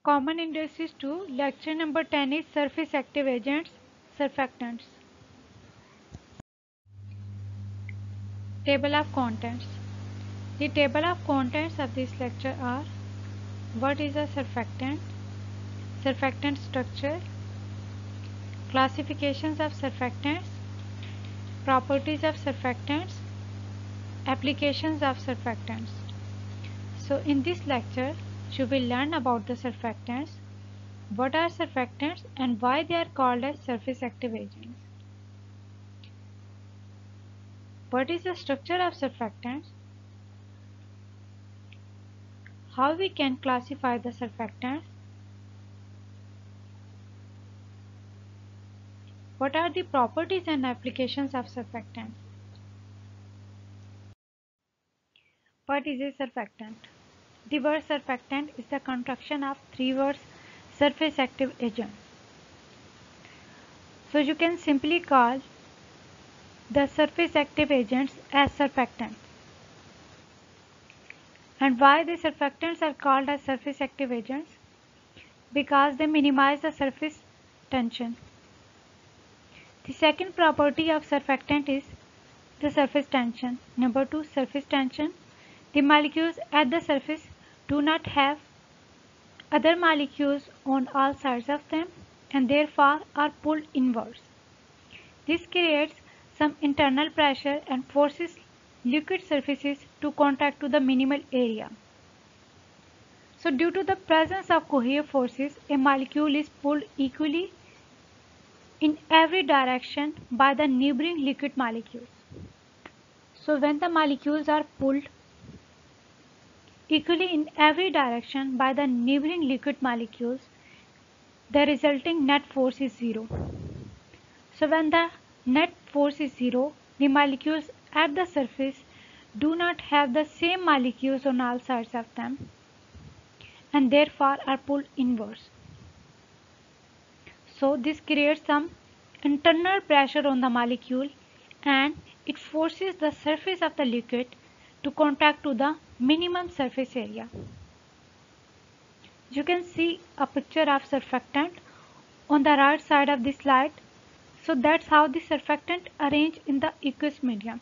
Common indices to lecture number 10 is surface active agents, surfactants. Table of contents. The table of contents of this lecture are: what is a surfactant, surfactant structure, classifications of surfactants, properties of surfactants, applications of surfactants. So in this lecture you will learn about the surfactants, what are surfactants and why they are called as surface active agents. What is the structure of surfactants? How we can classify the surfactants? What are the properties and applications of surfactants? What is a surfactant? The word surfactant is the contraction of three words surface active agent. So you can simply call the surface active agents as surfactants. And why the surfactants are called as surface active agents? Because they minimize the surface tension. The second property of surfactant is the surface tension. Number 2, surface tension. The molecules at the surface do not have other molecules on all sides of them and therefore are pulled inwards. This creates some internal pressure and forces liquid surfaces to contact to the minimal area. So due to the presence of cohesive forces, a molecule is pulled equally in every direction by the neighboring liquid molecules. So when the molecules are pulled equally in every direction by the neighboring liquid molecules, the resulting net force is zero. So when the net force is zero, the molecules at the surface do not have the same molecules on all sides of them and therefore are pulled inwards. So this creates some internal pressure on the molecule and it forces the surface of the liquid to contact to the minimum surface area. You can see a picture of surfactant on the right side of the slide. So that's how the surfactant arrange in the aqueous medium.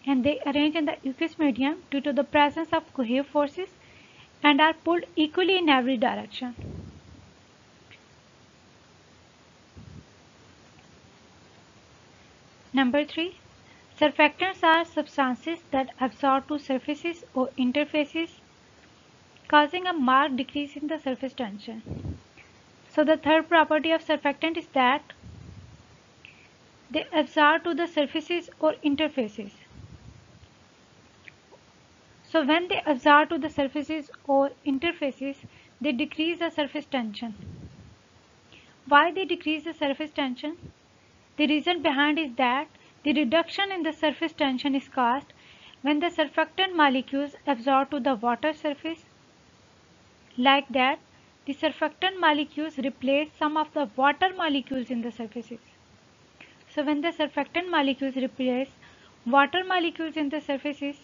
And they arrange in the aqueous medium due to the presence of cohesive forces and are pulled equally in every direction. Number 3. Surfactants are substances that absorb to surfaces or interfaces, causing a marked decrease in the surface tension. So the third property of surfactant is that they absorb to the surfaces or interfaces. So when they absorb to the surfaces or interfaces, they decrease the surface tension. Why they decrease the surface tension? The reason behind is that the reduction in the surface tension is caused when the surfactant molecules absorb to the water surface. Like that, the surfactant molecules replace some of the water molecules in the surfaces. So when the surfactant molecules replace water molecules in the surfaces,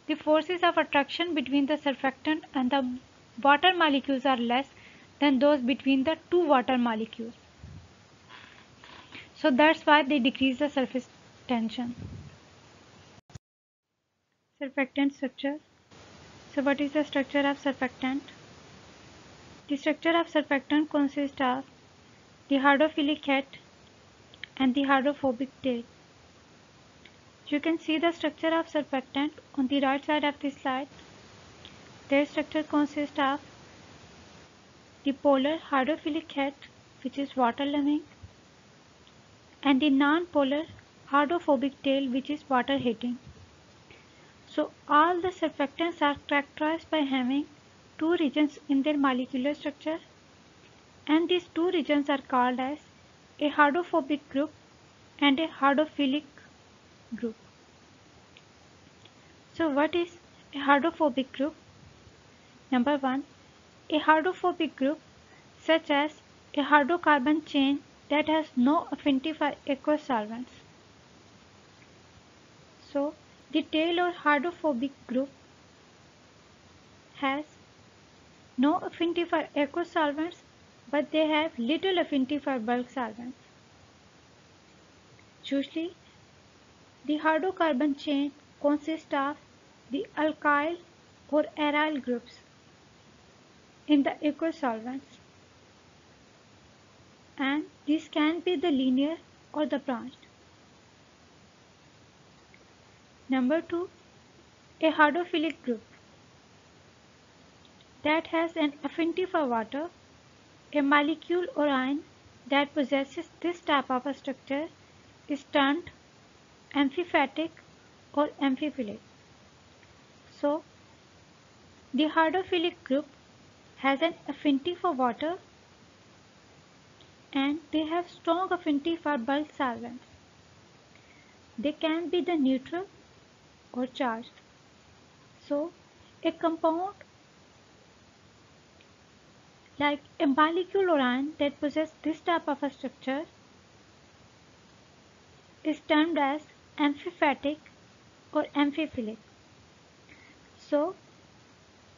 the forces of attraction between the surfactant and the water molecules are less than those between the two water molecules. So that's why they decrease the surface tension. Surfactant structure. So what is the structure of surfactant? The structure of surfactant consists of the hydrophilic head and the hydrophobic tail. You can see the structure of surfactant on the right side of this slide. Their structure consists of the polar hydrophilic head, which is water loving, and the non-polar hydrophobic tail, which is water hating. So all the surfactants are characterized by having two regions in their molecular structure, and these two regions are called as a hydrophobic group and a hydrophilic group. So what is a hydrophobic group? Number 1, a hydrophobic group such as a hydrocarbon chain that has no affinity for aqueous solvents. So the tail or hydrophobic group has no affinity for aqueous solvents, but they have little affinity for bulk solvents. Usually, the hydrocarbon chain consists of the alkyl or aryl groups in the aqueous solvents, and these can be the linear or the branched. Number 2, a hydrophilic group that has an affinity for water. A molecule or ion that possesses this type of a structure is termed amphipathic or amphiphilic. So, the hydrophilic group has an affinity for water and they have strong affinity for bulk solvents. They can be the neutral or charged. So, a compound like a molecule or ion that possesses this type of a structure is termed as amphipathic or amphiphilic. So,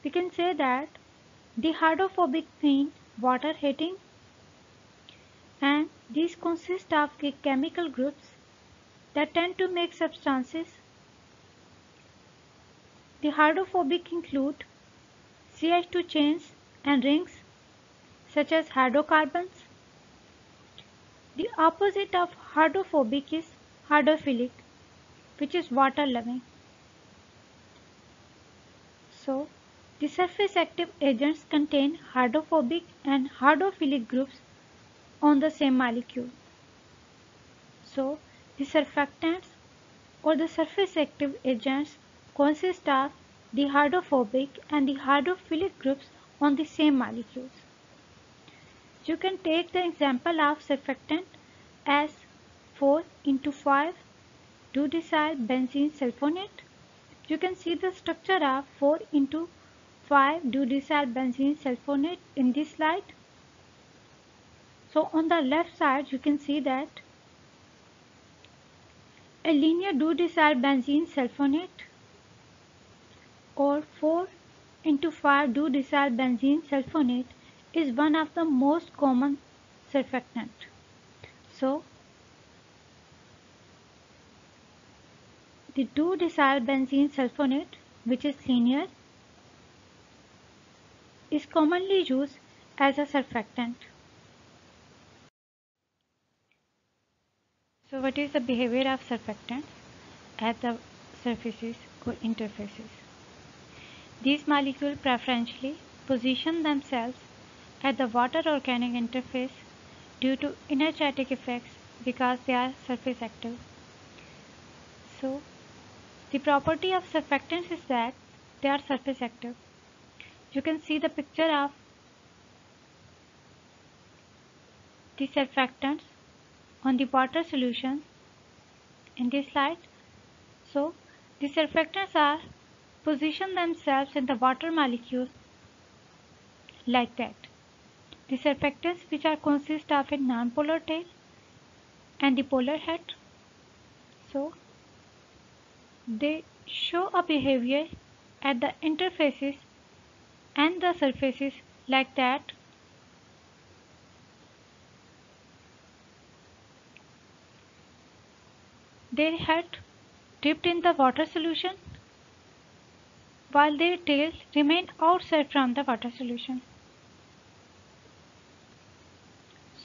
we can say that the hydrophobic mean water heating, and these consist of the chemical groups that tend to make substances. The hydrophobic include CH2 chains and rings such as hydrocarbons. The opposite of hydrophobic is hydrophilic, which is water loving. So, the surface active agents contain hydrophobic and hydrophilic groups on the same molecule. So, the surfactants or the surface active agents consist of the hydrophobic and the hydrophilic groups on the same molecules. You can take the example of surfactant as 4,5 2-decyl benzene sulfonate. You can see the structure of 4,5 2-decyl benzene sulfonate in this slide. So on the left side you can see that a linear 2-decyl benzene sulfonate or 4,5 2-decyl benzene sulfonate is one of the most common surfactant. So the 2-decyl benzene sulfonate, which is linear, is commonly used as a surfactant. So what is the behavior of surfactants at the surfaces or interfaces? These molecules preferentially position themselves at the water-organic interface due to energetic effects because they are surface active. So, the property of surfactants is that they are surface active. You can see the picture of the surfactants on the water solution in this slide. So, the surfactants are position themselves in the water molecule like that. The surfactants which are consist of a non-polar tail and the polar head. So, they show a behavior at the interfaces and the surfaces like that. Their head dipped in the water solution while their tails remain outside from the water solution.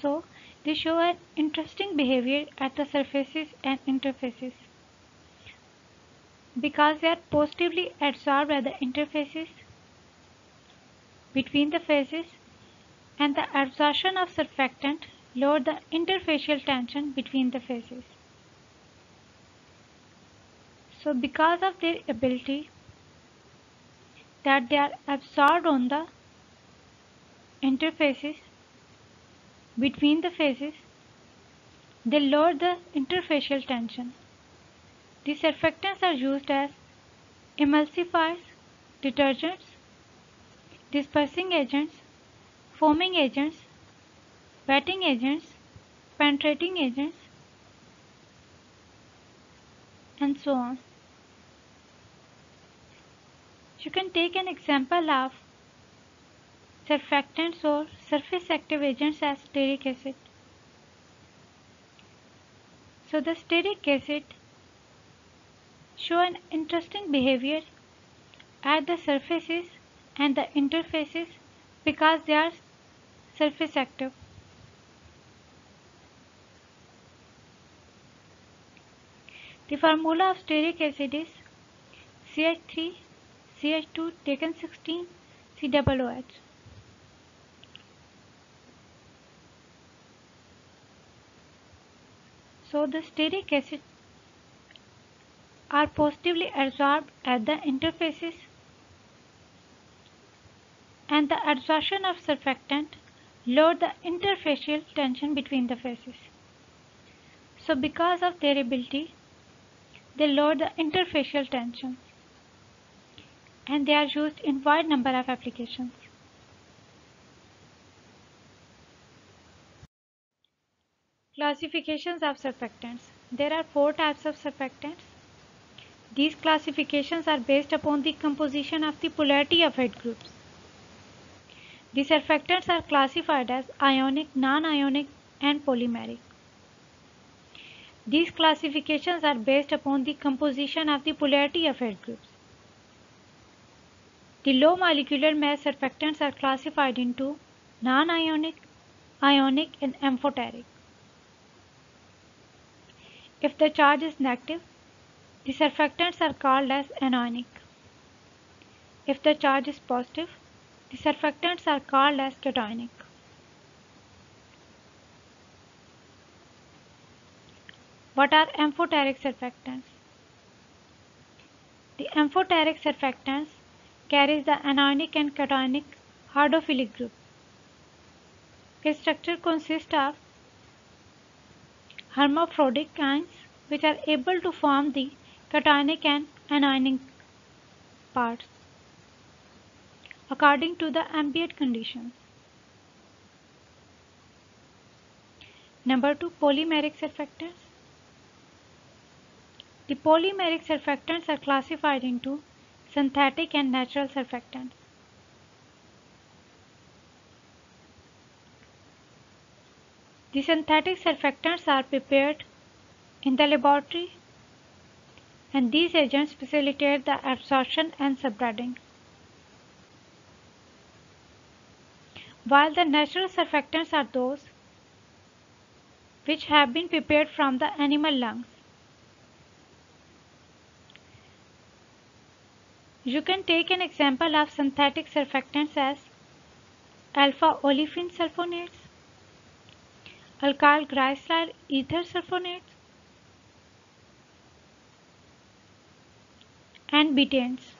So, they show an interesting behavior at the surfaces and interfaces because they are positively adsorbed at the interfaces between the phases, and the absorption of surfactant lower the interfacial tension between the phases. So because of their ability that they are absorbed on the interfaces between the phases, they lower the interfacial tension. The surfactants are used as emulsifiers, detergents, dispersing agents, foaming agents, wetting agents, penetrating agents, and so on. You can take an example of surfactants or surface active agents as stearic acid. So the stearic acid show an interesting behavior at the surfaces and the interfaces because they are surface active. The formula of stearic acid is CH3 CH2 taken 16 COOH. So the stearic acid are positively absorbed at the interfaces and the adsorption of surfactant lower the interfacial tension between the faces. So because of their ability, they lower the interfacial tension and they are used in wide number of applications. Classifications of surfactants. There are 4 types of surfactants. These classifications are based upon the composition of the polarity of head groups. The surfactants are classified as ionic, non-ionic, and polymeric. These classifications are based upon the composition of the polarity of head groups. The low molecular mass surfactants are classified into non-ionic, ionic, and amphoteric. If the charge is negative, the surfactants are called as anionic. If the charge is positive, the surfactants are called as cationic. What are amphoteric surfactants? The amphoteric surfactants carries the anionic and cationic hydrophilic group. Its structure consists of hermaphroditic ions which are able to form the cationic and anionic parts according to the ambient conditions. Number 2, polymeric surfactants. The polymeric surfactants are classified into synthetic and natural surfactants. The synthetic surfactants are prepared in the laboratory and these agents facilitate the absorption and subredding. While the natural surfactants are those which have been prepared from the animal lungs. You can take an example of synthetic surfactants as alpha olefin sulfonates, alkyl glycerol ether sulfonates, and betanes.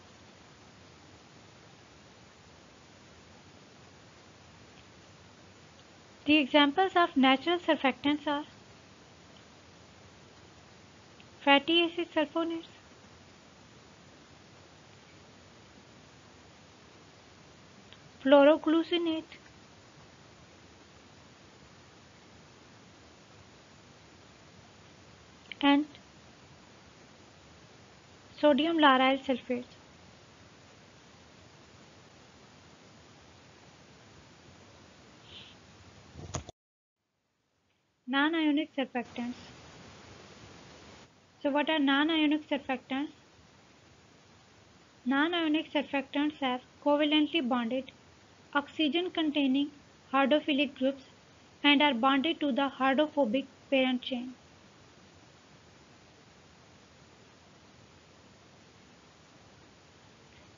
The examples of natural surfactants are fatty acid sulfonates, fluoroglucinate, and sodium lauryl sulfates. Non-ionic surfactants. So what are non-ionic surfactants? Non-ionic surfactants have covalently bonded oxygen-containing hydrophilic groups and are bonded to the hydrophobic parent chain.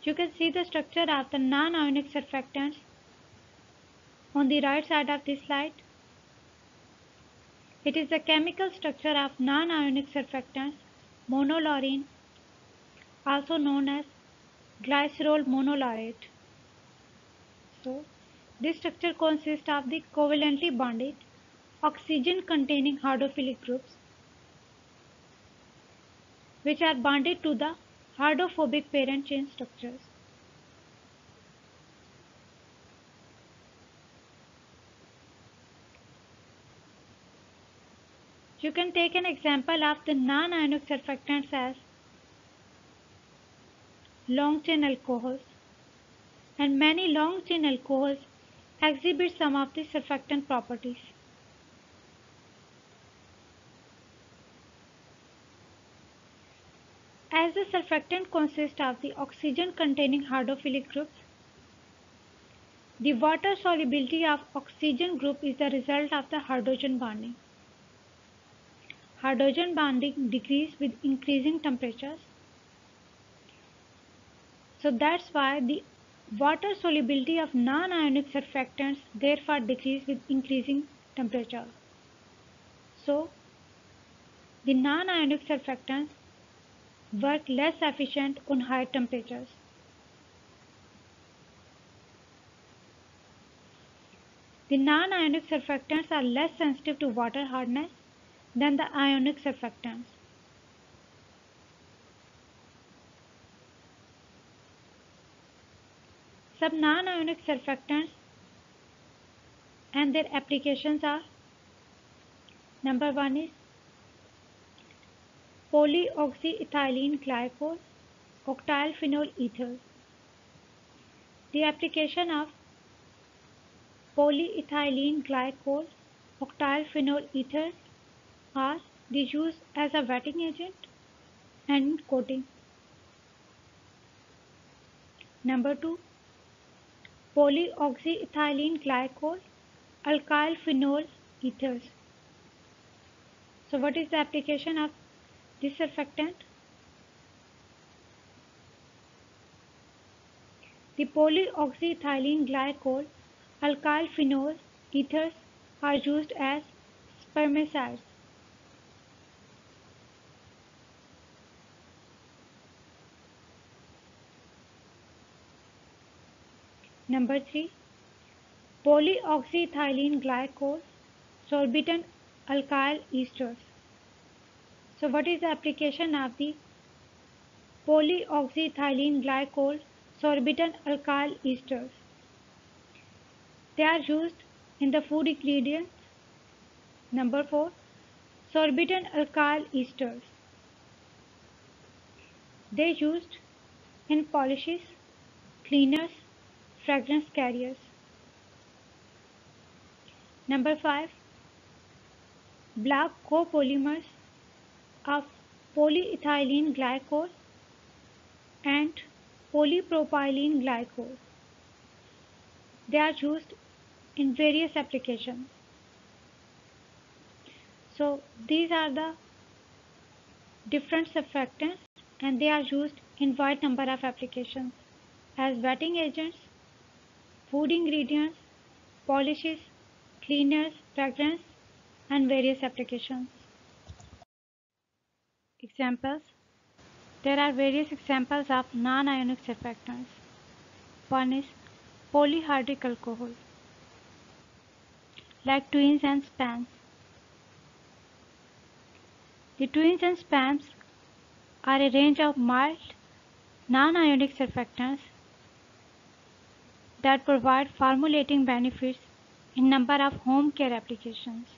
You can see the structure of the non-ionic surfactants on the right side of this slide. It is the chemical structure of non-ionic surfactants monolaurine, also known as glycerol monolaurate. So, this structure consists of the covalently bonded oxygen-containing hydrophilic groups which are bonded to the hydrophobic parent chain structures. You can take an example of the non-ionic surfactants as long chain alcohols, and many long chain alcohols exhibit some of the surfactant properties. As the surfactant consists of the oxygen-containing hydrophilic groups, the water solubility of oxygen group is the result of the hydrogen bonding. Hydrogen bonding decreases with increasing temperatures. So that's why the water solubility of non-ionic surfactants therefore decreases with increasing temperature. So the non-ionic surfactants work less efficient on high temperatures. The non-ionic surfactants are less sensitive to water hardness than the ionic surfactants. Some non-ionic surfactants and their applications are: number 1 is polyoxyethylene glycol, octyl phenol ether. The application of polyethylene glycol, octyl phenol ether are the use as a wetting agent and coating. Number 2, polyoxyethylene glycol, alkyl phenol ethers. So what is the application of this surfactant? The polyoxyethylene glycol, alkyl phenol ethers are used as spermicides. Number 3, polyoxyethylene glycol, sorbitant alkyl esters. So what is the application of the polyoxyethylene glycol, sorbitant alkyl esters? They are used in the food ingredients. Number 4, sorbitant alkyl esters. They used in polishes, cleaners, fragrance carriers. Number 5, block copolymers of polyethylene glycol and polypropylene glycol. They are used in various applications. So these are the different surfactants and they are used in wide number of applications as wetting agents, food ingredients, polishes, cleaners, fragrance, and various applications. Examples. There are various examples of non-ionic surfactants. One is polyhydric alcohol, like twins and spans. The twins and spans are a range of mild non-ionic surfactants that provide formulating benefits in number of home care applications.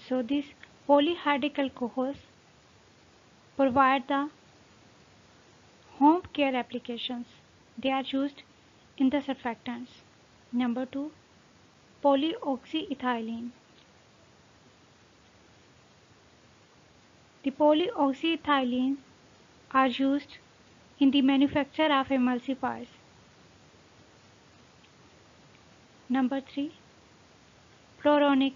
So these polyhydric alcohols provide the home care applications. They are used in the surfactants. Number 2, polyoxyethylene. The polyoxyethylene are used in the manufacture of emulsifiers. Number 3, chloronic.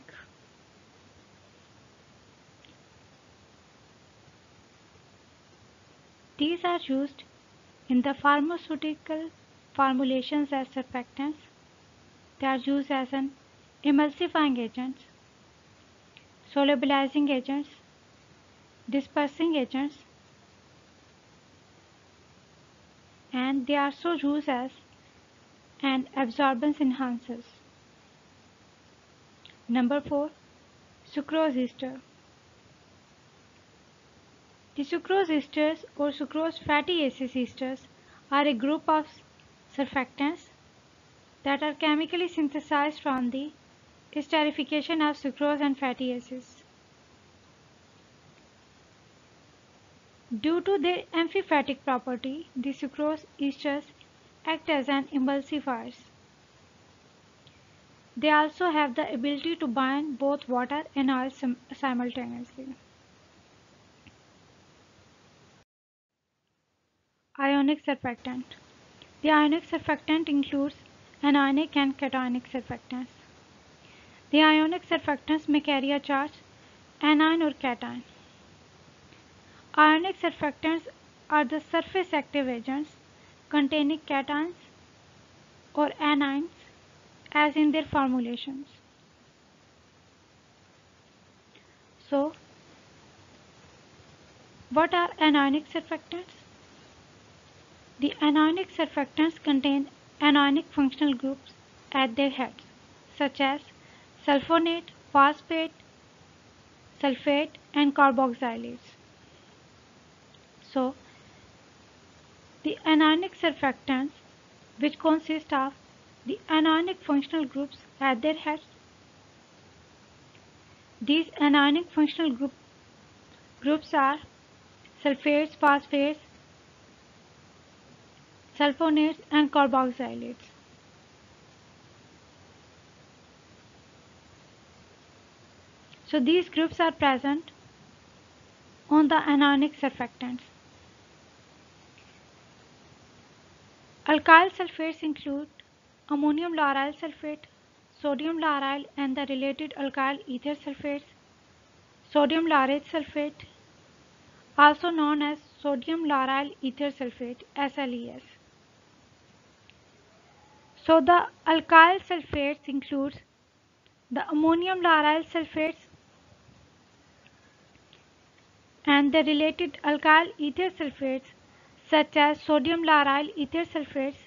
These are used in the pharmaceutical formulations as surfactants. They are used as an emulsifying agents, solubilizing agents, dispersing agents, and they are also used as an absorbance enhancers. Number 4, sucrose ester. The sucrose esters or sucrose fatty acid esters are a group of surfactants that are chemically synthesized from the esterification of sucrose and fatty acids. Due to their amphipathic property, the sucrose esters act as an emulsifiers. They also have the ability to bind both water and oil simultaneously. Ionic surfactant. The ionic surfactant includes anionic and cationic surfactants. The ionic surfactants may carry a charge, anion or cation. Ionic surfactants are the surface active agents containing cations or anions as in their formulations. So, what are anionic surfactants? The anionic surfactants contain anionic functional groups at their heads, such as sulfonate, phosphate, sulfate, and carboxylates. So, the anionic surfactants, which consist of the anionic functional groups at their heads, these anionic functional groups are sulfates, phosphates, sulfonates, and carboxylates. So these groups are present on the anionic surfactants. Alkyl sulfates include ammonium lauryl sulfate, sodium lauryl and the related alkyl ether sulfates, sodium laurate sulfate, also known as sodium lauryl ether sulfate SLES. So the alkyl sulfates includes the ammonium lauryl sulfates and the related alkyl ether sulfates such as sodium lauryl ether sulfates.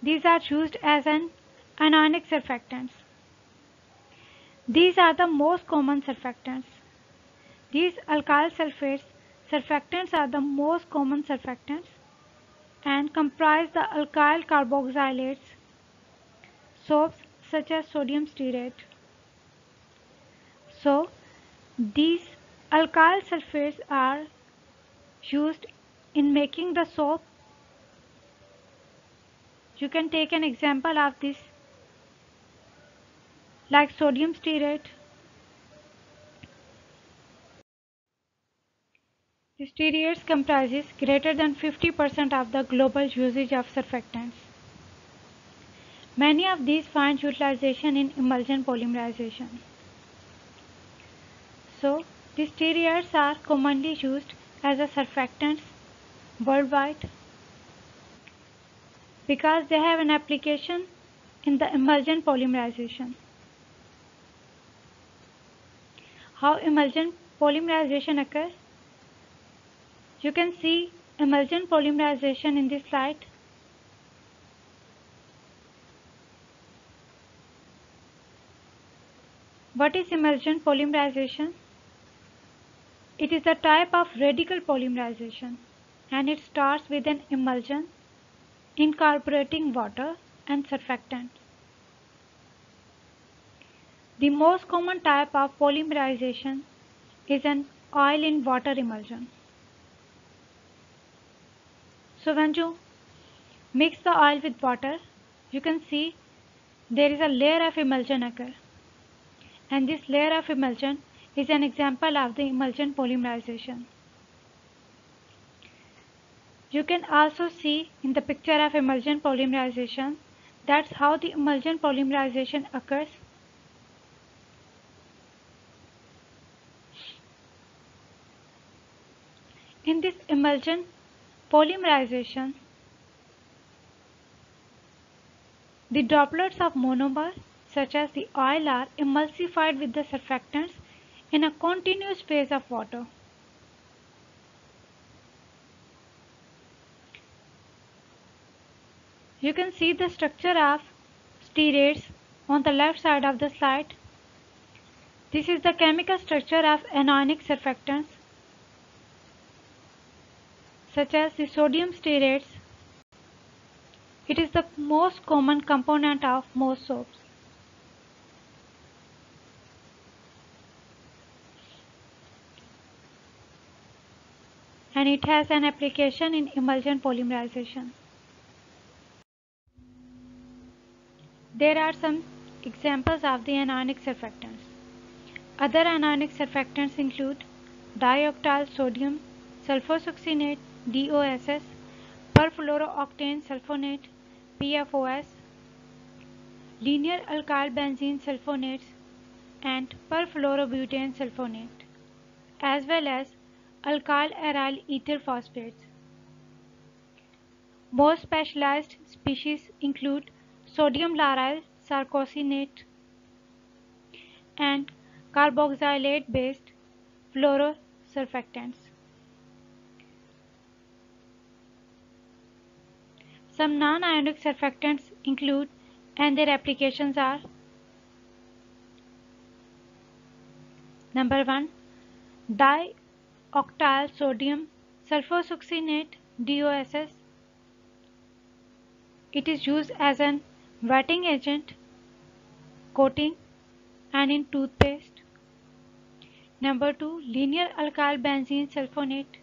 These are used as an anionic surfactants. These are the most common surfactants. These alkyl surfactants are the most common surfactants and comprise the alkyl carboxylates, soaps such as sodium stearate. So, these alkyl sulfates are used in making the soap. You can take an example of this like sodium stearate. The stearates comprises greater than 50% of the global usage of surfactants. Many of these find utilization in emulsion polymerization. So, the stearates are commonly used as a surfactants worldwide because they have an application in the emulsion polymerization. How emulsion polymerization occurs? You can see emulsion polymerization in this slide. What is emulsion polymerization? It is a type of radical polymerization and it starts with an emulsion incorporating water and surfactant. The most common type of polymerization is an oil in water emulsion. So when you mix the oil with water, you can see there is a layer of emulsion occur. And this layer of emulsion is an example of the emulsion polymerization. You can also see in the picture of emulsion polymerization, that's how the emulsion polymerization occurs. In this emulsion polymerization, the droplets of monomer such as the oil are emulsified with the surfactants in a continuous phase of water. You can see the structure of stearates on the left side of the slide. This is the chemical structure of anionic surfactants such as the sodium stearates. It is the most common component of most soaps. And it has an application in emulsion polymerization. There are some Examples of the anionic surfactants. Other anionic surfactants include dioctyl sodium sulfosuccinate DOSS, perfluorooctane sulfonate PFOS, linear alkyl benzene sulfonates, and perfluorobutane sulfonate, as well as alkyl aryl ether phosphates. More specialized species include sodium lauryl sarcosinate and carboxylate-based fluorosurfactants. Some non-ionic surfactants include, and their applications are: number 1, dioctyl sodium sulfosuccinate DOSS. It is used as an wetting agent, coating, and in toothpaste. Number 2, linear alkyl benzene sulfonate.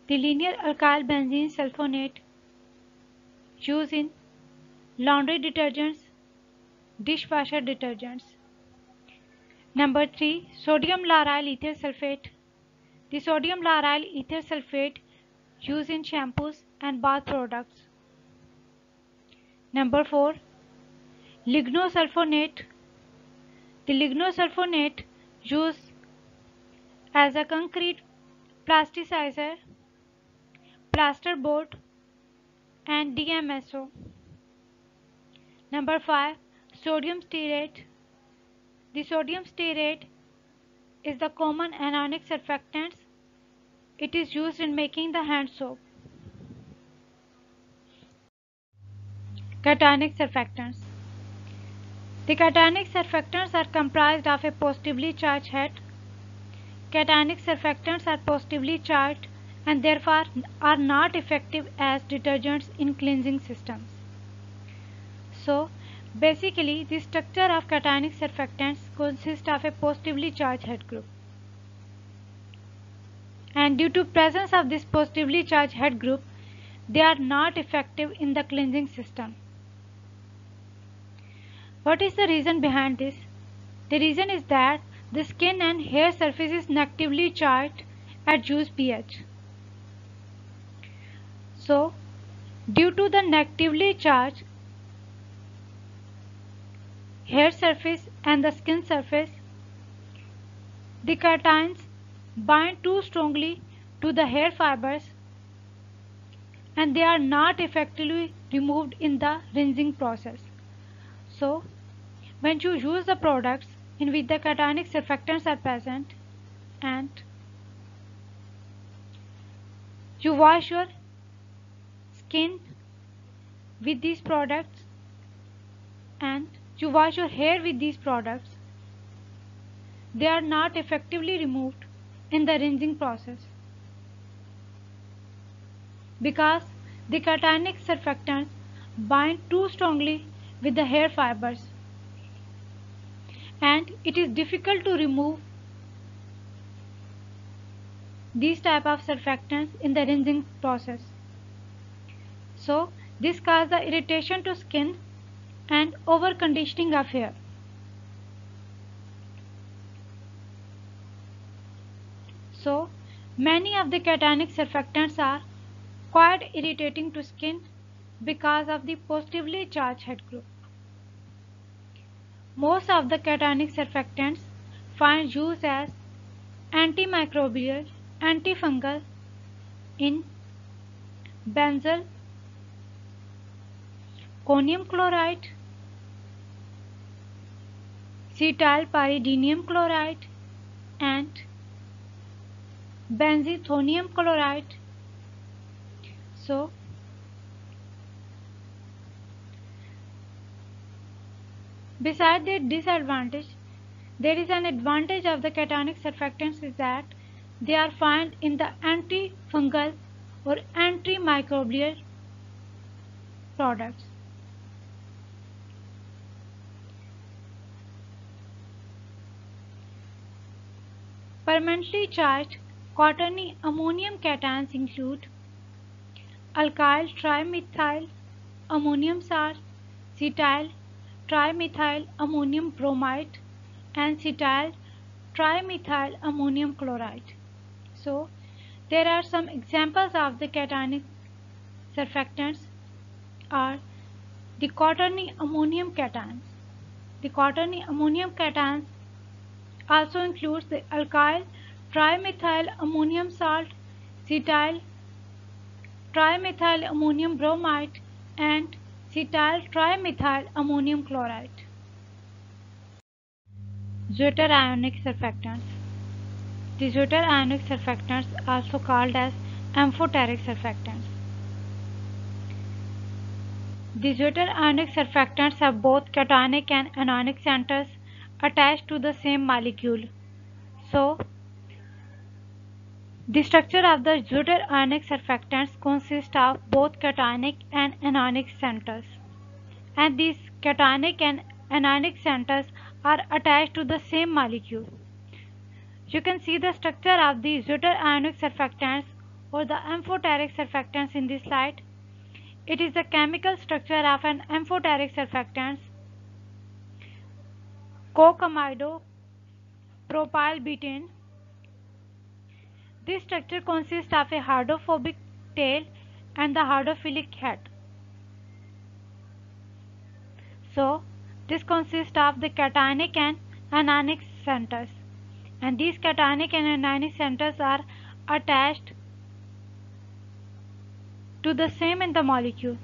The linear alkyl benzene sulfonate used in laundry detergents, dishwasher detergents. Number 3, sodium lauryl ether sulfate. The sodium lauryl ether sulfate used in shampoos and bath products. Number 4, lignosulfonate. The lignosulfonate used as a concrete plasticizer, plasterboard, and DMSO. Number 5, sodium stearate. The sodium stearate is the common anionic surfactant. It is used in making the hand soap. Cationic surfactants. The cationic surfactants are comprised of a positively charged head. Cationic surfactants are positively charged and therefore are not effective as detergents in cleansing systems. So, basically, the structure of cationic surfactants consists of a positively charged head group. And due to presence of this positively charged head group, they are not effective in the cleansing system. What is the reason behind this? The reason is that the skin and hair surface is negatively charged at use pH. So, due to the negatively charged hair surface and the skin surface, the cations bind too strongly to the hair fibers and they are not effectively removed in the rinsing process. So, when you use the products in which the cationic surfactants are present and you wash your skin with these products and you wash your hair with these products, they are not effectively removed in the rinsing process because the cationic surfactants bind too strongly with the hair fibers and it is difficult to remove these type of surfactants in the rinsing process. So this causes the irritation to skin and over conditioning of hair. So many of the cationic surfactants are quite irritating to skin because of the positively charged head group. Most of the cationic surfactants find use as antimicrobial, antifungal in benzyl, conium chloride, cetylpyridinium chloride, and benzethonium chloride. So, besides their disadvantage, there is an advantage of the cationic surfactants is that they are found in the antifungal or antimicrobial products. Permanently charged quaternary ammonium cations include alkyl trimethyl ammonium salt, cetyl trimethyl ammonium bromide, and cetyl trimethyl ammonium chloride. So, there are some examples of the cationic surfactants are the quaternary ammonium cations. The quaternary ammonium cations also includes the alkyl trimethyl ammonium salt, cetyl trimethyl ammonium bromide, and cetyl trimethyl ammonium chloride. Zwitterionic surfactants. The zwitterionic surfactants are also called as amphoteric surfactants. The zwitterionic surfactants have both cationic and anionic centers attached to the same molecule. So, the structure of the zwitterionic surfactants consists of both cationic and anionic centers, and these cationic and anionic centers are attached to the same molecule. You can see the structure of the zwitterionic surfactants or the amphoteric surfactants in this slide. It is the chemical structure of an amphoteric surfactant, cocamidopropylbutane. This structure consists of a hydrophobic tail and the hydrophilic head. So, this consists of the cationic and anionic centers, and these cationic and anionic centers are attached to the same in the molecule.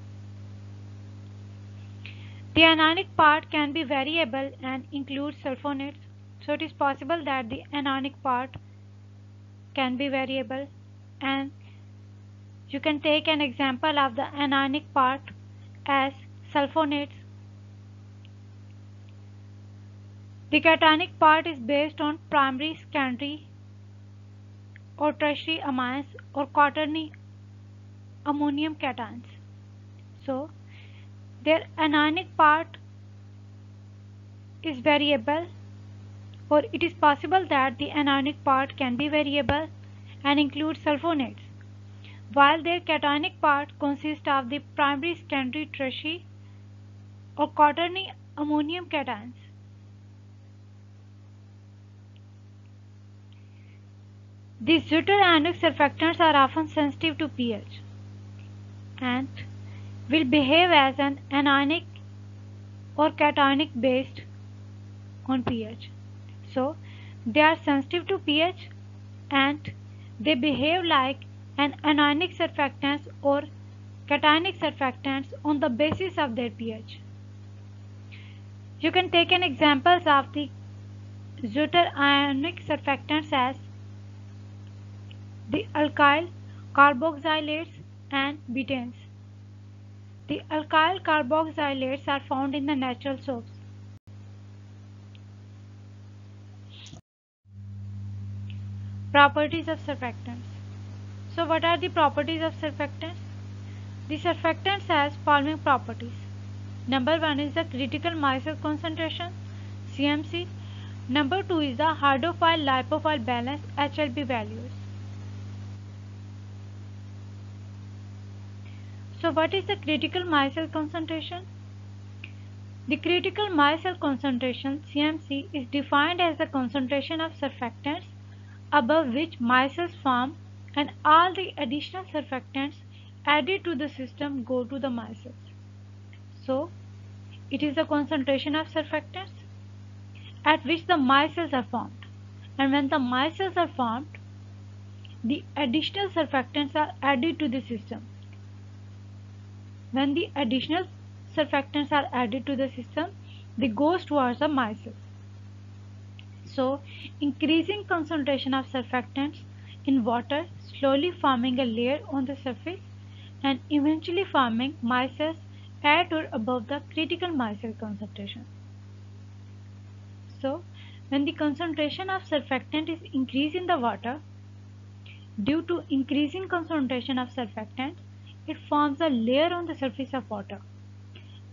The anionic part can be variable and includes sulfonates, so it is possible that the anionic part can be variable, and you can take an example of the anionic part as sulfonates. The cationic part is based on primary, secondary or tertiary amines or quaternary ammonium cations. So, their anionic part is variable, or it is possible that the anionic part can be variable and include sulfonates, while their cationic part consists of the primary, secondary, tertiary or quaternary ammonium cations. These zwitterionic surfactants are often sensitive to pH and will behave as an anionic or cationic based on pH. So, they are sensitive to pH and they behave like an anionic surfactants or cationic surfactants on the basis of their pH. You can take an examples of the zwitterionic surfactants as the alkyl carboxylates and betanes. The alkyl carboxylates are found in the natural soaps. Properties of surfactants. So what are the properties of surfactants? The surfactants has following properties. Number 1 is the critical micelle concentration, CMC. Number 2 is the hydrophile lipophile balance, HLB values. So what is the critical micelle concentration? The critical micelle concentration, CMC, is defined as the concentration of surfactants above which micelles form and all the additional surfactants added to the system go to the micelles. So, it is the concentration of surfactants at which the micelles are formed, and when the micelles are formed, the additional surfactants are added to the system. When the additional surfactants are added to the system, they goes towards the micelles. So, increasing concentration of surfactants in water, slowly forming a layer on the surface and eventually forming micelles at or above the critical micelle concentration. So, when the concentration of surfactant is increased in the water, due to increasing concentration of surfactant, it forms a layer on the surface of water.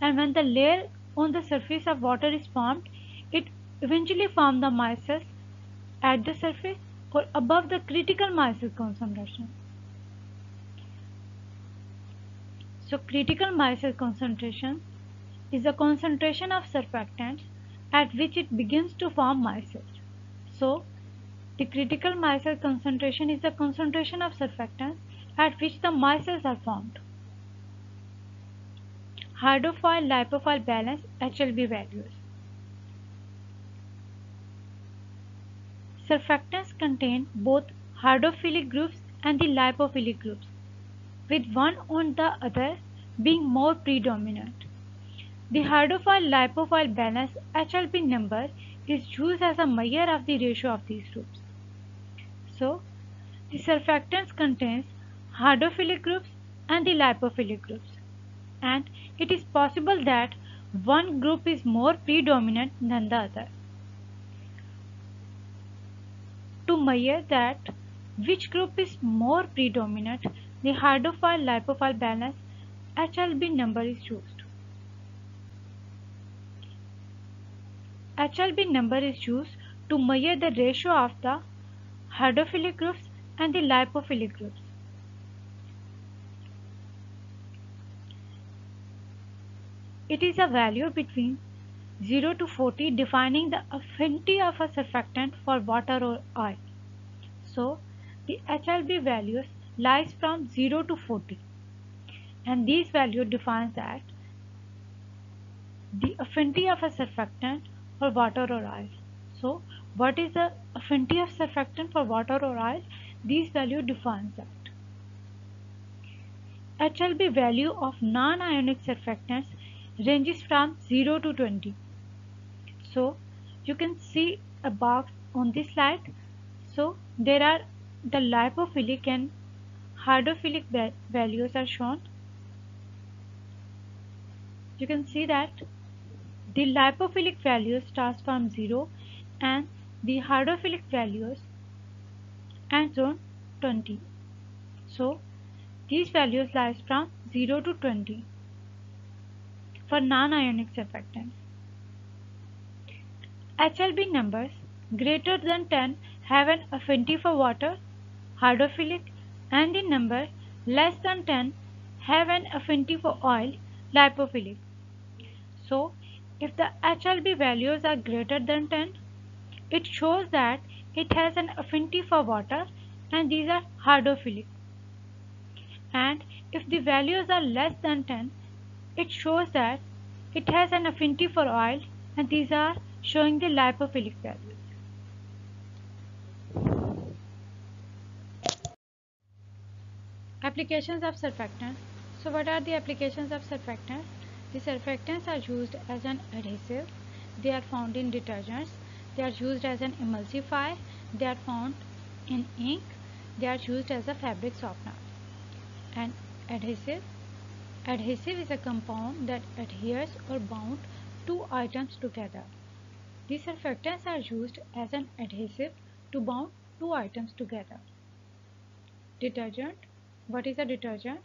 And when the layer on the surface of water is formed, it eventually forms the micelles at the surface or above the critical micelle concentration. So critical micelle concentration is the concentration of surfactants at which it begins to form micelles. So the critical micelle concentration is the concentration of surfactants at which the micelles are formed. Hydrophile lipophile balance HLB values. Surfactants contain both hydrophilic groups and the lipophilic groups, with one on the other being more predominant. The hydrophile lipophile balance HLB number is used as a measure of the ratio of these groups. So, the surfactants contains hydrophilic groups and the lipophilic groups, and it is possible that one group is more predominant than the other. To measure that which group is more predominant, the hydrophile lipophile balance HLB number is used. HLB number is used to measure the ratio of the hydrophilic groups and the lipophilic groups. It is a value between 0 to 40 defining the affinity of a surfactant for water or oil. So, the HLB values lies from 0 to 40, and these value defines that the affinity of a surfactant for water or oil. So, what is the affinity of surfactant for water or oil? These value defines that. HLB value of non-ionic surfactants ranges from 0 to 20. So, you can see a box on this slide. So, there are the lipophilic and hydrophilic values are shown. You can see that the lipophilic values starts from 0 and the hydrophilic values ends on 20. So, these values lies from 0 to 20 for non-ionic surfactants. HLB numbers greater than 10 have an affinity for water, hydrophilic, and the number less than 10 have an affinity for oil, lipophilic. So, if the HLB values are greater than 10, it shows that it has an affinity for water and these are hydrophilic. And if the values are less than 10, it shows that it has an affinity for oil and these are showing the lipophilic values. Applications of surfactants. So what are the applications of surfactants? The surfactants are used as an adhesive. They are found in detergents. They are used as an emulsifier. They are found in ink. They are used as a fabric softener. And adhesive. Adhesive is a compound that adheres or bound two items together. These surfactants are used as an adhesive to bound two items together. Detergent. What is a detergent?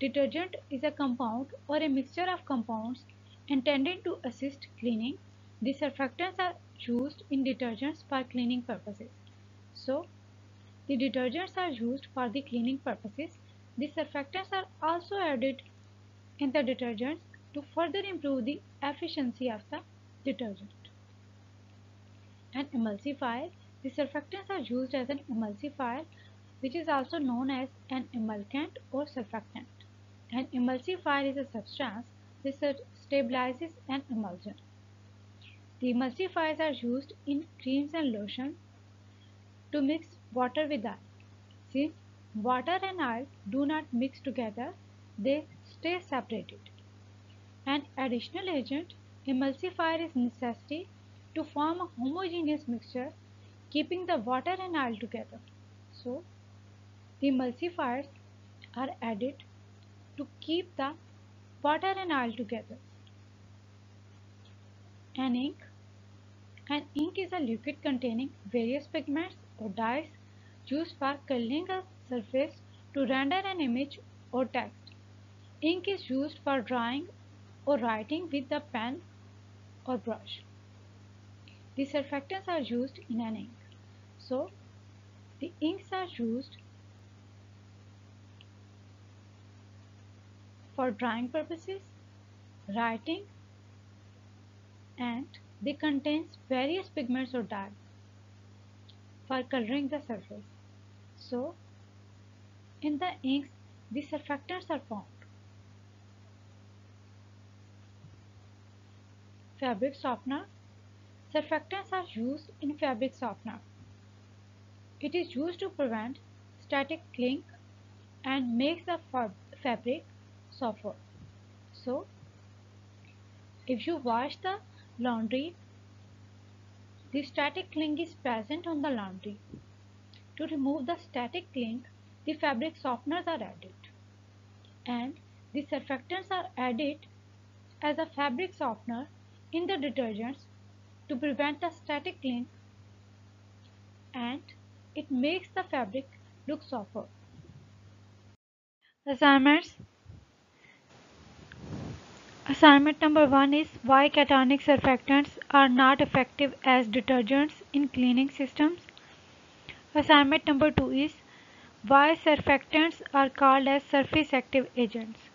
Detergent is a compound or a mixture of compounds intended to assist cleaning. The surfactants are used in detergents for cleaning purposes. So, the detergents are used for the cleaning purposes. The surfactants are also added in the detergents to further improve the efficiency of the detergent. An emulsifier. The surfactants are used as an emulsifier, which is also known as an emulgent or surfactant. An emulsifier is a substance which stabilizes an emulsion. The emulsifiers are used in creams and lotions to mix water with oil. Since water and oil do not mix together, they stay separated. An additional agent, emulsifier is necessary to form a homogeneous mixture, keeping the water and oil together. So, the emulsifiers are added to keep the water and oil together. An ink. An ink is a liquid containing various pigments or dyes used for coloring a surface to render an image or text. Ink is used for drawing or writing with the pen or brush. The surfactants are used in an ink. So, the inks are used for drying purposes, writing, and they contain various pigments or dyes for coloring the surface. So, in the inks, the surfactants are found. Fabric softener. Surfactants are used in fabric softener. It is used to prevent static cling and makes the fabric softer. So, if you wash the laundry, the static cling is present on the laundry. To remove the static cling, the fabric softeners are added, and the surfactants are added as a fabric softener in the detergents to prevent the static cling, and it makes the fabric look softer. Assignments. Assignment number 1 is why cationic surfactants are not effective as detergents in cleaning systems. Assignment number 2 is why surfactants are called as surface active agents.